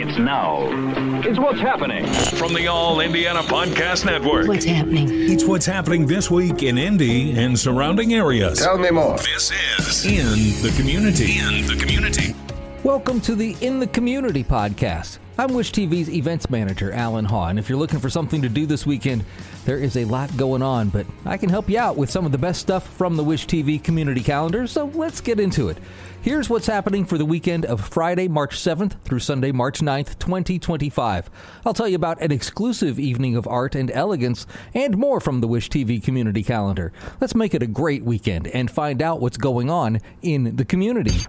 It's now. It's what's happening. From the All Indiana Podcast Network. What's happening? It's what's happening this week in Indy and surrounding areas. Tell me more. This is In the Community. In the Community. Welcome to the In the Community podcast. I'm Wish TV's events manager, Allan Haw, and if you're looking for something to do this weekend, there is a lot going on, but I can help you out with some of the best stuff from the Wish TV community calendar, so let's get into it. Here's what's happening for the weekend of Friday, March 7th through Sunday, March 9th, 2025. I'll tell you about an exclusive evening of art and elegance and more from the Wish TV community calendar. Let's make it a great weekend and find out what's going on in the community.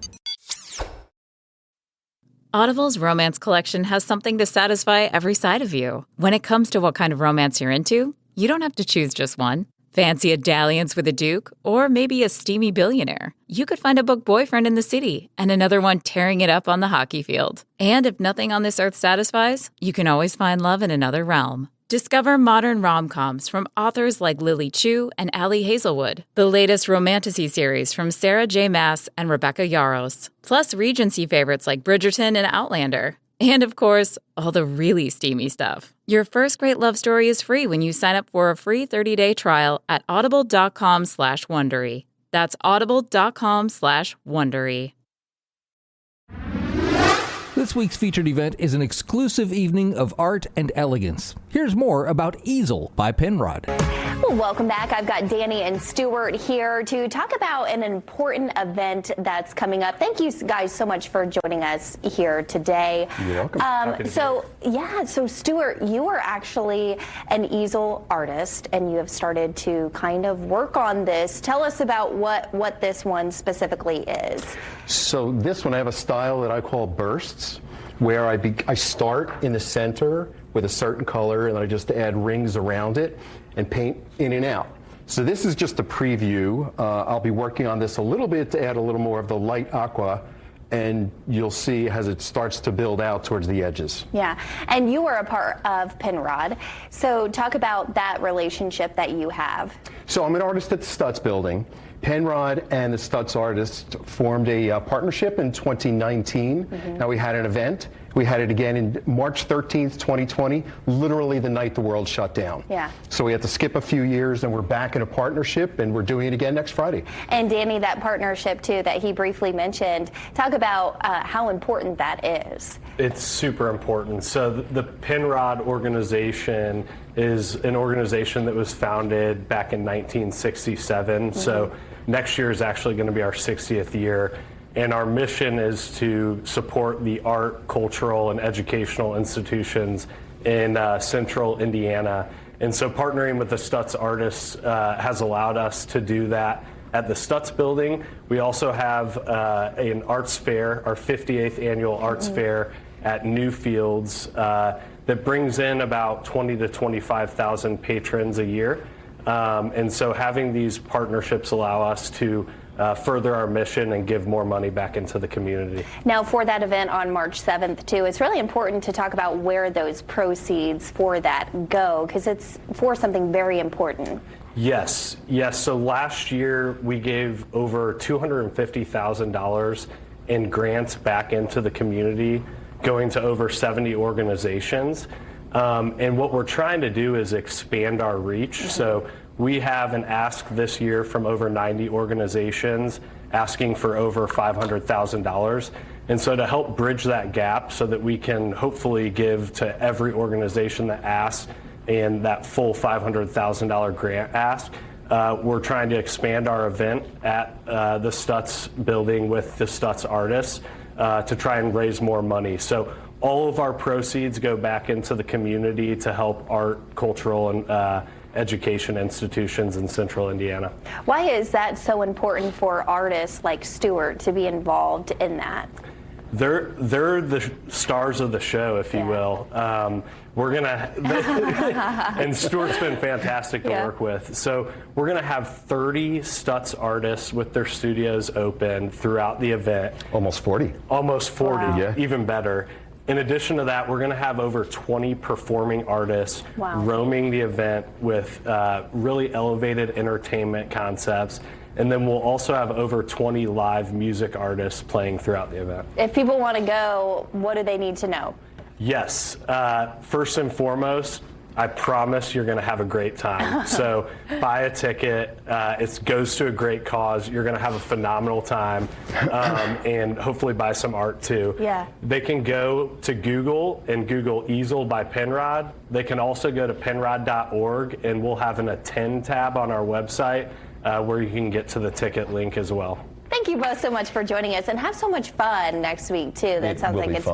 Audible's romance collection has something to satisfy every side of you. When it comes to what kind of romance you're into, you don't have to choose just one. Fancy a dalliance with a duke, or maybe a steamy billionaire. You could find a book boyfriend in the city and another one tearing it up on the hockey field. And if nothing on this earth satisfies, you can always find love in another realm. Discover modern rom-coms from authors like Lily Chu and Ali Hazelwood, the latest romantasy series from Sarah J. Maas and Rebecca Yarros, plus Regency favorites like Bridgerton and Outlander. And of course, all the really steamy stuff. Your first great love story is free when you sign up for a free 30-day trial at audible.com/Wondery. That's audible.com/Wondery. This week's featured event is an exclusive evening of art and elegance. Here's more about Easel by Penrod. Well, welcome back. I've got Danny and Stuart here to talk about an important event that's coming up. Thank you guys so much for joining us here today. You're welcome. So Stuart, you are actually an easel artist and you have started to kind of work on this. Tell us about what this one specifically is. So this one, I have a style that I call bursts, where I start in the center with a certain color and I just add rings around it and paint in and out. So this is just a preview. I'll be working on this a little bit to add a little more of the light aqua, and you'll see as it starts to build out towards the edges. Yeah, and you are a part of Penrod. So talk about that relationship that you have. So I'm an artist at the Stutz building. Penrod and the Stutz artists formed a partnership in 2019. Now we had an event. We had it again in March 13th, 2020, literally the night the world shut down. Yeah. So we had to skip a few years and we're back in a partnership and we're doing it again next Friday. And Danny, that partnership too that he briefly mentioned, talk about how important that is. It's super important. So the Penrod organization is an organization that was founded back in 1967. So next year is actually going to be our 60th year. And our mission is to support the art, cultural, and educational institutions in central Indiana. And so partnering with the Stutz artists has allowed us to do that at the Stutz building. We also have an arts fair, our 58th annual arts fair at Newfields that brings in about 20 to 25,000 patrons a year. And so having these partnerships allow us to further our mission and give more money back into the community. Now for that event on March 7th too, it's really important to talk about where those proceeds for that go, because it's for something very important. Yes. So last year we gave over $250,000 in grants back into the community, going to over 70 organizations. And what we're trying to do is expand our reach. So we have an ask this year from over 90 organizations asking for over $500,000. And so to help bridge that gap so that we can hopefully give to every organization that asks and that full $500,000 grant ask, we're trying to expand our event at the Stutz building with the Stutz artists to try and raise more money. So all of our proceeds go back into the community to help art, cultural, and education institutions in central Indiana. Why is that so important for artists like Stuart to be involved in that? They're the stars of the show, if you will. We're gonna, and Stuart's been fantastic to work with. So we're gonna have 30 Stutz artists with their studios open throughout the event. Almost 40. Almost 40, Wow. Even better. In addition to that, we're going to have over 20 performing artists roaming the event with really elevated entertainment concepts. And then we'll also have over 20 live music artists playing throughout the event. If people want to go, what do they need to know? Yes. First and foremost, I promise you're going to have a great time. So buy a ticket. It goes to a great cause. You're going to have a phenomenal time, and hopefully buy some art too. Yeah. They can go to Google and Google Easel by Penrod. They can also go to penrod.org, and we'll have an attend tab on our website where you can get to the ticket link as well. Thank you both so much for joining us, and have so much fun next week too. That sounds like it's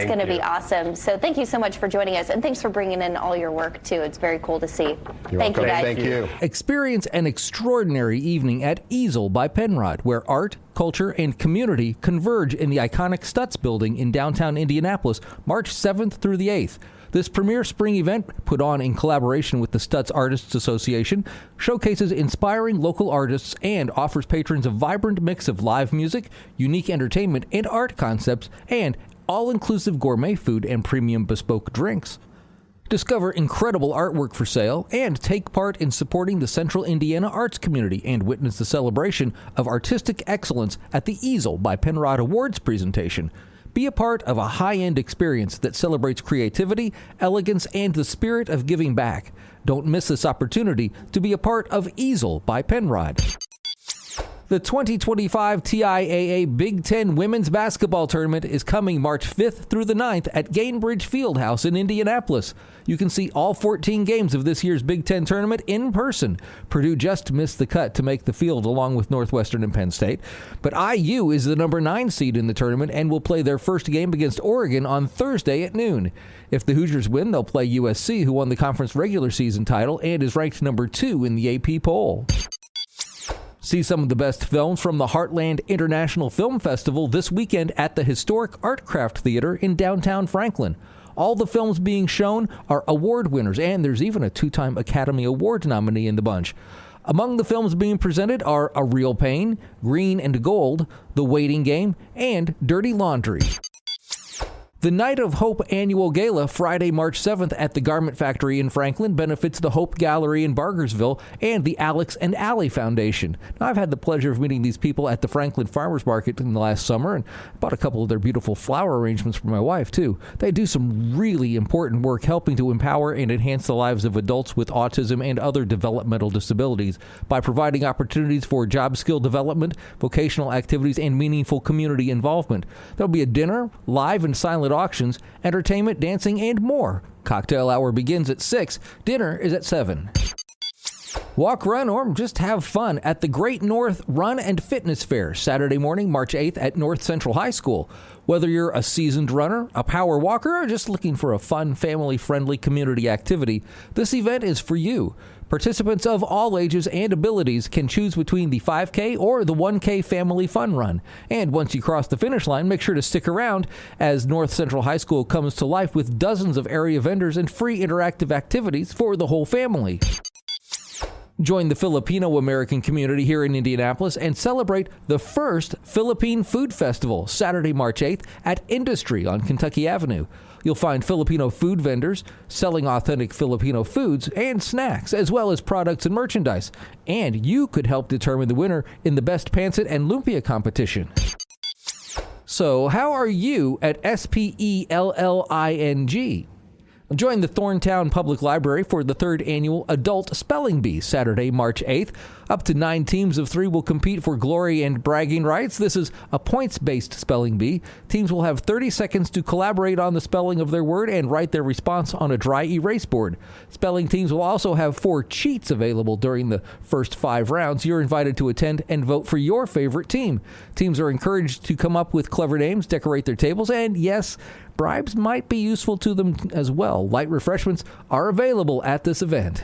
going to be awesome. So thank you so much for joining us, and thanks for bringing in all your work too. It's very cool to see. Thank you, guys. Thank you. Experience an extraordinary evening at Easel by Penrod, where art, culture, and community converge in the iconic Stutz building in downtown Indianapolis, March 7th through the 8th. This premier spring event, put on in collaboration with the Stutz Artists Association, showcases inspiring local artists and offers patrons a vibrant mix of live music, unique entertainment and art concepts, and all-inclusive gourmet food and premium bespoke drinks. Discover incredible artwork for sale and take part in supporting the Central Indiana arts community and witness the celebration of artistic excellence at the Easel by Penrod Awards presentation. Be a part of a high-end experience that celebrates creativity, elegance, and the spirit of giving back. Don't miss this opportunity to be a part of Easel by Penrod. The 2025 TIAA Big Ten Women's Basketball Tournament is coming March 5th through the 9th at Gainbridge Fieldhouse in Indianapolis. You can see all 14 games of this year's Big Ten tournament in person. Purdue just missed the cut to make the field along with Northwestern and Penn State. But IU is the number 9 seed in the tournament and will play their first game against Oregon on Thursday at noon. If the Hoosiers win, they'll play USC, who won the conference regular season title and is ranked number 2 in the AP poll. See some of the best films from the Heartland International Film Festival this weekend at the historic Artcraft Theater in downtown Franklin. All the films being shown are award winners, and there's even a 2-time Academy Award nominee in the bunch. Among the films being presented are A Real Pain, Green and Gold, The Waiting Game, and Dirty Laundry. The Night of Hope annual gala, Friday, March 7th at the Garment Factory in Franklin, benefits the Hope Gallery in Bargersville and the Alex and Allie Foundation. Now, I've had the pleasure of meeting these people at the Franklin Farmers Market in the last summer, and bought a couple of their beautiful flower arrangements for my wife, too. They do some really important work helping to empower and enhance the lives of adults with autism and other developmental disabilities by providing opportunities for job skill development, vocational activities, and meaningful community involvement. There'll be a dinner, live and silent auctions, entertainment, dancing, and more. Cocktail hour begins at 6. Dinner is at 7. Walk, run, or just have fun at the Great North Run and Fitness Fair, Saturday morning, March 8th at North Central High School. Whether you're a seasoned runner, a power walker, or just looking for a fun, family-friendly community activity, this event is for you. Participants of all ages and abilities can choose between the 5K or the 1K Family Fun Run. And once you cross the finish line, make sure to stick around as North Central High School comes to life with dozens of area vendors and free interactive activities for the whole family. Join the Filipino-American community here in Indianapolis and celebrate the first Philippine Food Festival, Saturday, March 8th at Industry on Kentucky Avenue. You'll find Filipino food vendors selling authentic Filipino foods and snacks, as well as products and merchandise. And you could help determine the winner in the Best Pancit and Lumpia competition. So, how are you at SPELLING? Join the Thorntown Public Library for the 3rd annual Adult Spelling Bee, Saturday, March 8th. Up to 9 teams of 3 will compete for glory and bragging rights. This is a points-based spelling bee. Teams will have 30 seconds to collaborate on the spelling of their word and write their response on a dry erase board. Spelling teams will also have 4 cheats available during the first 5 rounds. You're invited to attend and vote for your favorite team. Teams are encouraged to come up with clever names, decorate their tables, and yes, bribes might be useful to them as well. Light refreshments are available at this event.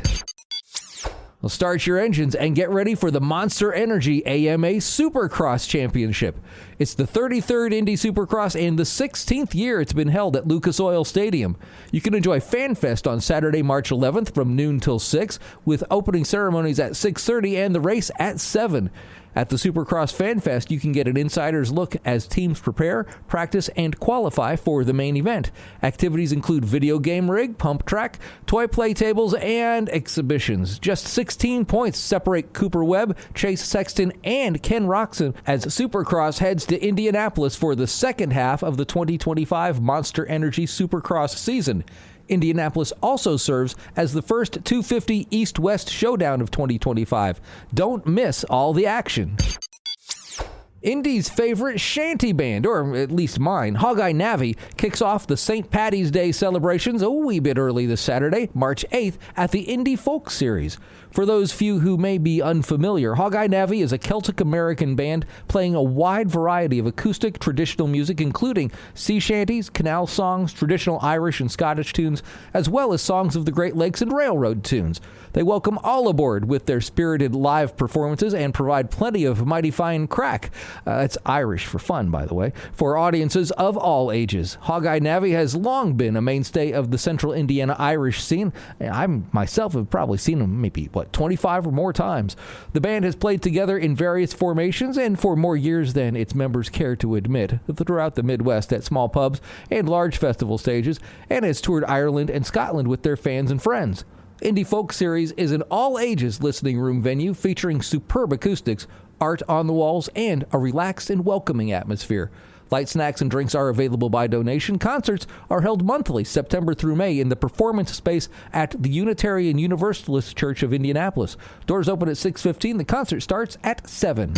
Well, start your engines and get ready for the Monster Energy AMA Supercross Championship. It's the 33rd Indy Supercross and the 16th year it's been held at Lucas Oil Stadium. You can enjoy FanFest on Saturday, March 11th from noon till 6, with opening ceremonies at 6:30 and the race at 7. At the Supercross Fan Fest, you can get an insider's look as teams prepare, practice, and qualify for the main event. Activities include video game rig, pump track, toy play tables, and exhibitions. Just 16 points separate Cooper Webb, Chase Sexton, and Ken Roczen as Supercross heads to Indianapolis for the second half of the 2025 Monster Energy Supercross season. Indianapolis also serves as the first 250 East-West showdown of 2025. Don't miss all the action. Indy's favorite shanty band, or at least mine, Hog-Eye Navy, kicks off the St. Paddy's Day celebrations a wee bit early this Saturday, March 8th, at the Indy Folk Series. For those few who may be unfamiliar, Hog-Eye Navy is a Celtic-American band playing a wide variety of acoustic traditional music, including sea shanties, canal songs, traditional Irish and Scottish tunes, as well as songs of the Great Lakes and railroad tunes. They welcome all aboard with their spirited live performances and provide plenty of mighty fine crack. It's Irish for fun, by the way, for audiences of all ages. Hog-Eye Navy has long been a mainstay of the central Indiana Irish scene. I myself have probably seen them maybe, 25 or more times. The band has played together in various formations and for more years than its members care to admit throughout the Midwest at small pubs and large festival stages, and has toured Ireland and Scotland with their fans and friends. Indie Folk Series is an all-ages listening room venue featuring superb acoustics, art on the walls, and a relaxed and welcoming atmosphere. Light snacks and drinks are available by donation. Concerts are held monthly, September through May, in the performance space at the Unitarian Universalist Church of Indianapolis. Doors open at 6:15. The concert starts at 7.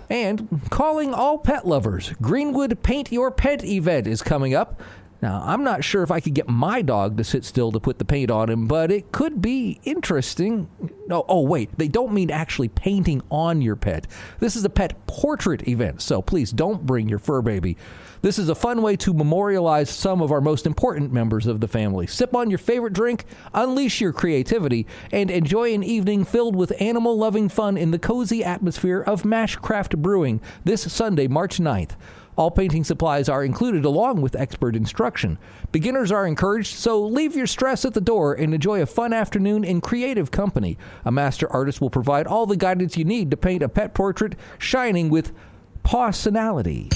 And calling all pet lovers, Greenwood Paint Your Pet event is coming up. Now, I'm not sure if I could get my dog to sit still to put the paint on him, but it could be interesting. Oh, wait, they don't mean actually painting on your pet. This is a pet portrait event, so please don't bring your fur baby. This is a fun way to memorialize some of our most important members of the family. Sip on your favorite drink, unleash your creativity, and enjoy an evening filled with animal-loving fun in the cozy atmosphere of Mashcraft Brewing this Sunday, March 9th. All painting supplies are included along with expert instruction. Beginners are encouraged, so leave your stress at the door and enjoy a fun afternoon in creative company. A master artist will provide all the guidance you need to paint a pet portrait shining with personality.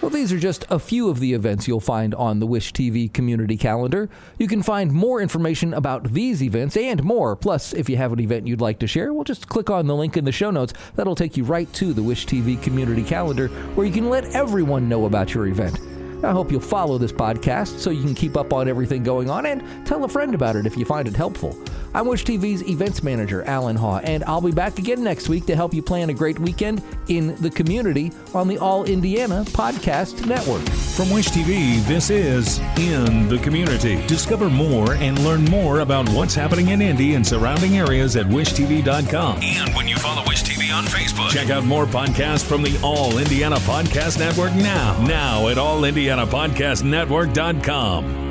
Well, these are just a few of the events you'll find on the Wish TV community calendar. You can find more information about these events and more. Plus, if you have an event you'd like to share, well, just click on the link in the show notes. That'll take you right to the Wish TV community calendar, where you can let everyone know about your event. I hope you'll follow this podcast so you can keep up on everything going on, and tell a friend about it if you find it helpful. I'm Wish TV's events manager, Allan Haw, and I'll be back again next week to help you plan a great weekend in the community on the All Indiana Podcast Network. From Wish TV, this is In the Community. Discover more and learn more about what's happening in Indy and surrounding areas at wishtv.com. And when you follow Wish TV on Facebook, check out more podcasts from the All Indiana Podcast Network now at allindianapodcastnetwork.com.